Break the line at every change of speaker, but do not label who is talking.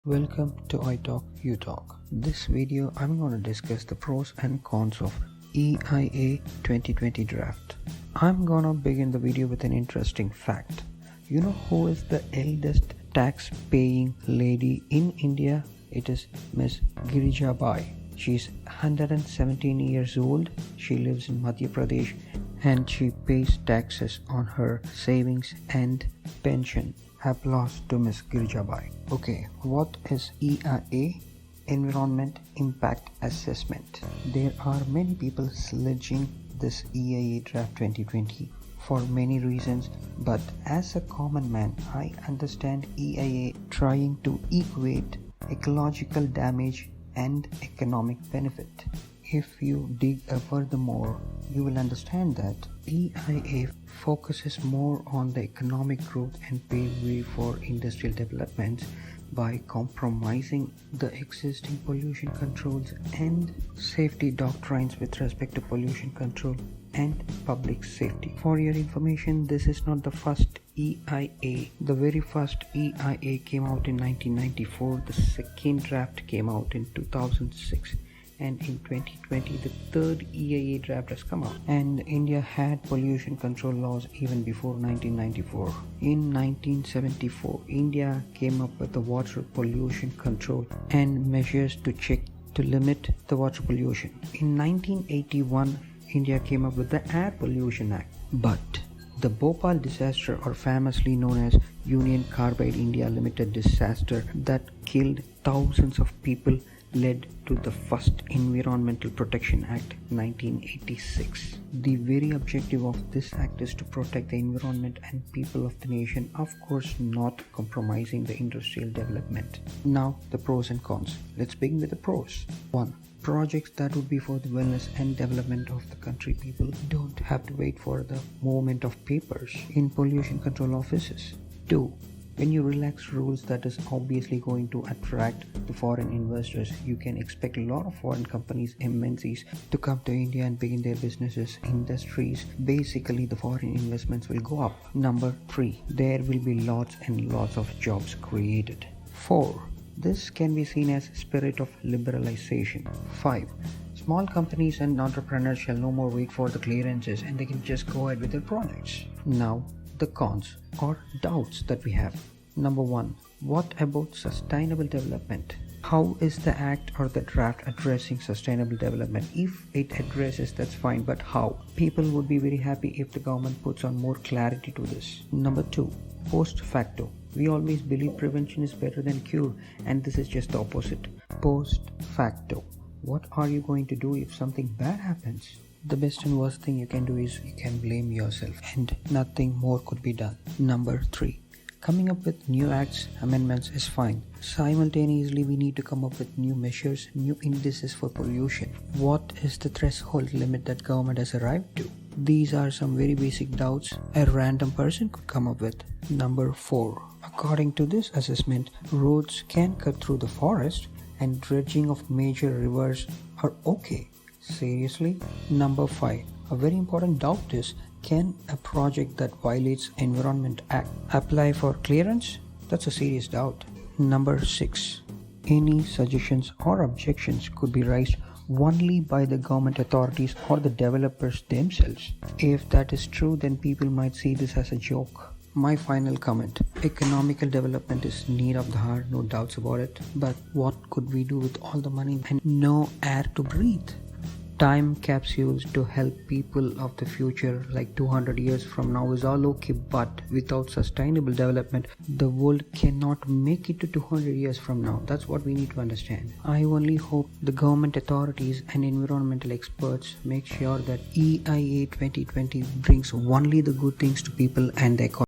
Welcome to I Talk You Talk. This video I'm going to discuss the pros and cons of EIA 2020 draft. I'm gonna begin the video with an interesting fact. You know who is the eldest tax paying lady in India? It is Miss Girija Bai. She's 117 years old. She lives in Madhya Pradesh and she pays taxes on her savings and pension. Applause to Miss Girija Bai. Okay, what is EIA? Environment Impact Assessment. There are many people sledging this EIA draft 2020 for many reasons, but as a common man, I understand EIA trying to equate ecological damage and economic benefit. If you dig furthermore, you will understand that EIA focuses more on the economic growth and pave way for industrial developments by compromising the existing pollution controls and safety doctrines with respect to pollution control and public safety. For your information, this is not the first EIA. The very first EIA came out in 1994. The second draft came out in 2006. And in 2020 the third EIA draft has come out, and India had pollution control laws even before 1994. In 1974 India came up with the water pollution control and measures to limit the water pollution. In 1981 India came up with the Air Pollution Act, but the Bhopal disaster, or famously known as Union Carbide India Limited disaster that killed thousands of people, led to the first Environmental Protection Act 1986. The very objective of this act is to protect the environment and people of the nation, of course not compromising the industrial development. Now the pros and cons. Let's begin with the pros. 1. Projects that would be for the wellness and development of the country. People don't have to wait for the movement of papers in pollution control offices. 2. When you relax rules, that is obviously going to attract the foreign investors. You can expect a lot of foreign companies, MNCs, to come to India and begin their businesses, industries. Basically, the foreign investments will go up. Number 3, there will be lots and lots of jobs created. 4, this can be seen as spirit of liberalization. 5, small companies and entrepreneurs shall no more wait for the clearances and they can just go ahead with their projects. Now, the cons or doubts that we have. Number 1, what about sustainable development? How is the act or the draft addressing sustainable development? If it addresses, that's fine, but how? People would be very happy if the government puts on more clarity to this. Number 2, post facto. We always believe prevention is better than cure, and this is just the opposite. Post facto. What are you going to do if something bad happens? The best and worst thing you can do is you can blame yourself, and nothing more could be done. Number 3, coming up with new acts, amendments is fine. Simultaneously, we need to come up with new measures, new indices for pollution. What is the threshold limit that government has arrived to? These are some very basic doubts a random person could come up with. Number 4, according to this assessment, roads can cut through the forest and dredging of major rivers are okay. Seriously? Number 5, a very important doubt is, can a project that violates Environment Act apply for clearance? That's a serious doubt. Number 6, any suggestions or objections could be raised only by the government authorities or the developers themselves. If that is true, then people might see this as a joke. My final comment: economical development is need of the heart, no doubts about it. But what could we do with all the money and no air to breathe? Time capsules to help people of the future, like 200 years from now, is all okay, but without sustainable development, the world cannot make it to 200 years from now. That's what we need to understand. I only hope the government authorities and environmental experts make sure that EIA 2020 brings only the good things to people and the economy.